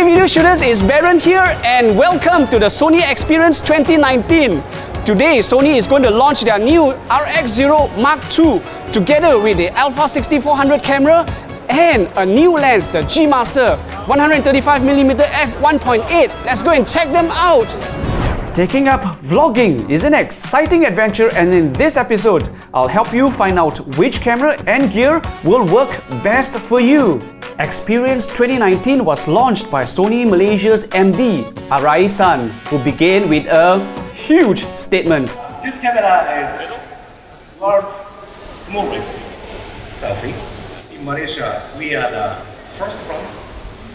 Hey video shooters, it's Baron here and welcome to the Sony Experience 2019. Today Sony is going to launch their new RX0 Mark II together with the A6400 camera and a new lens, the G Master 135mm f1.8. Let's go and check them out. Taking up vlogging is an exciting adventure, and in this episode, I'll help you find out which camera and gear will work best for you. Experience 2019 was launched by Sony Malaysia's MD, Araisan, who began with a huge statement. This camera is world's smallest selfie. In Malaysia, we are the first brand.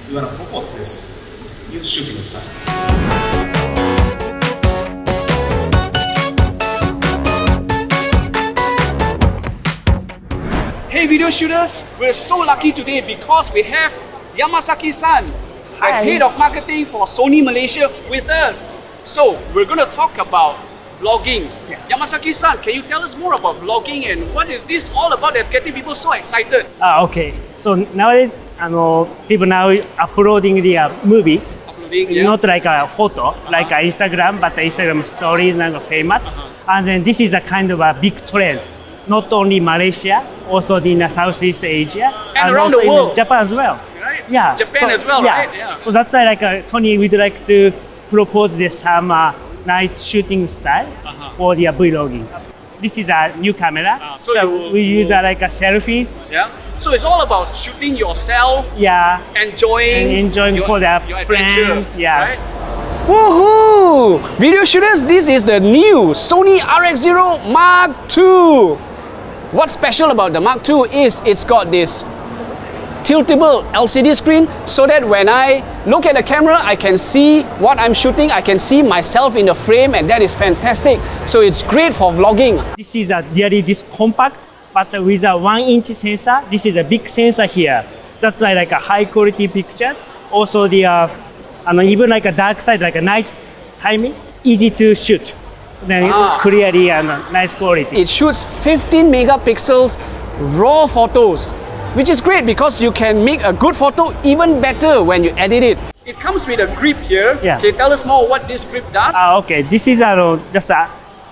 We want to propose this new shooting style. Hey video shooters, we're so lucky today because we have Yamasaki-san, the head of marketing for Sony Malaysia, with us. So we're going to talk about vlogging. Yamasaki-san, can you tell us more about vlogging and what is this all about that's getting people so excited? Okay. So nowadays, people now uploading their movies. Not like a photo, like Instagram, but the Instagram stories now famous. And then this is a kind of a big trend. Not only Malaysia, also in Southeast Asia, and around also the world. In Japan as well. Right? Yeah. Japan as well, right? Yeah. So that's why Sony would like to propose this nice shooting style for their vlogging. This is a new camera, so we use like selfies. Yeah. So it's all about shooting yourself. Yeah. Enjoying for their your friends. Yes. Right? Woohoo! Video shooters, this is the new Sony RX0 Mark II. What's special about the Mark II is it's got this tiltable LCD screen so that when I look at the camera, I can see what I'm shooting, I can see myself in the frame, and that is fantastic. So it's great for vlogging. This is this compact, but with a 1-inch sensor. This is a big sensor here. That's why like a high quality pictures. Also the even like a dark side, like a night timing, easy to shoot. Then clearly and nice quality. It shoots 15 megapixels raw photos, which is great because you can make a good photo even better when you edit it. It comes with a grip here. Yeah. Can you tell us more what this grip does? Okay, this is just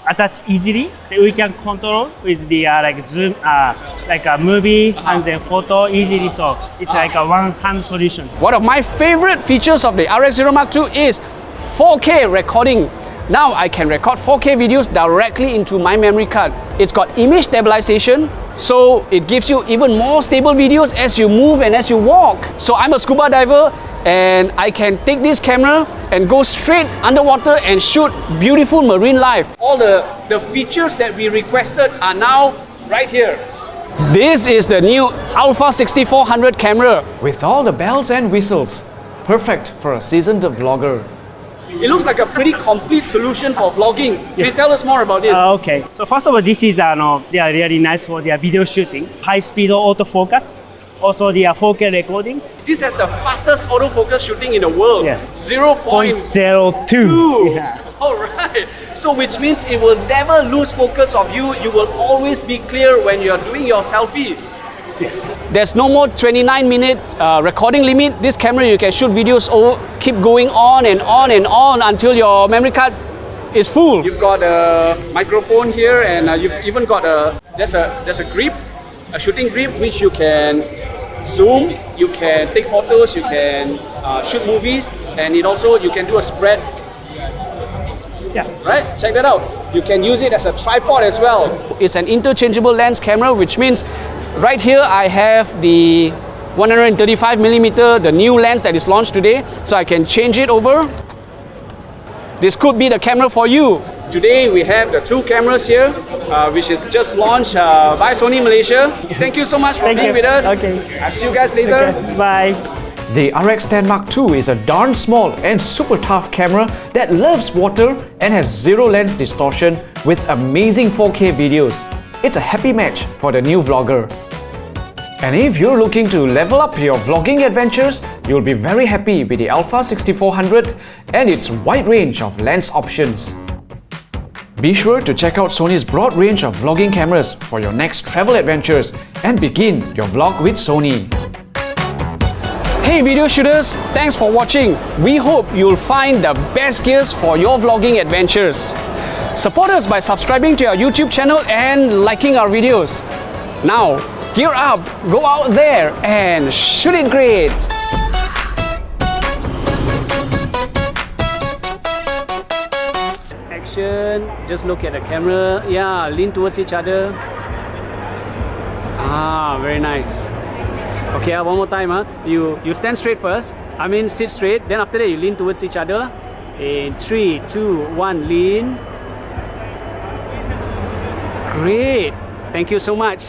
attach easily. So we can control with the like zoom, like a movie and then photo easily. So it's like a one-hand solution. One of my favorite features of the RX0 Mark II is 4K recording. Now I can record 4K videos directly into my memory card. It's got image stabilisation, so it gives you even more stable videos as you move and as you walk. So I'm a scuba diver and I can take this camera and go straight underwater and shoot beautiful marine life. All the features that we requested are now right here. This is the new A6400 camera with all the bells and whistles. Perfect for a seasoned vlogger. It looks like a pretty complete solution for vlogging. Can you tell us more about this? Okay. So first of all, this is they are really nice for their video shooting. High-speed autofocus. Also the 4K recording. This has the fastest autofocus shooting in the world. Yes. 0.02. Yeah. Alright. So which means it will never lose focus of you. You will always be clear when you're doing your selfies. Yes. There's no more 29-minute recording limit. This camera, you can shoot videos keep going on and on and on until your memory card is full. You've got a microphone here, and you've even got there's a grip, a shooting grip, which you can zoom, you can take photos, you can shoot movies, and you can do a spread. Yeah. Right? Check that out. You can use it as a tripod as well. It's an interchangeable lens camera, which means right here I have the 135mm, the new lens that is launched today, so I can change it over. This could be the camera for you. Today we have the two cameras here, which is just launched by Sony Malaysia. Thank you so much for being with us. Okay. I'll see you guys later. Okay. Bye. The RX10 Mark II is a darn small and super tough camera that loves water and has zero lens distortion with amazing 4K videos. It's a happy match for the new vlogger. And if you're looking to level up your vlogging adventures, you'll be very happy with the A6400 and its wide range of lens options. Be sure to check out Sony's broad range of vlogging cameras for your next travel adventures and begin your vlog with Sony. Hey video shooters, thanks for watching. We hope you'll find the best gears for your vlogging adventures. Support us by subscribing to our YouTube channel and liking our videos. Now, gear up, go out there and shoot it great! Action, just look at the camera. Yeah, lean towards each other. Ah, very nice. Okay, one more time. You stand straight first. I mean, sit straight. Then after that, you lean towards each other. In 3, 2, 1, lean. Great. Thank you so much.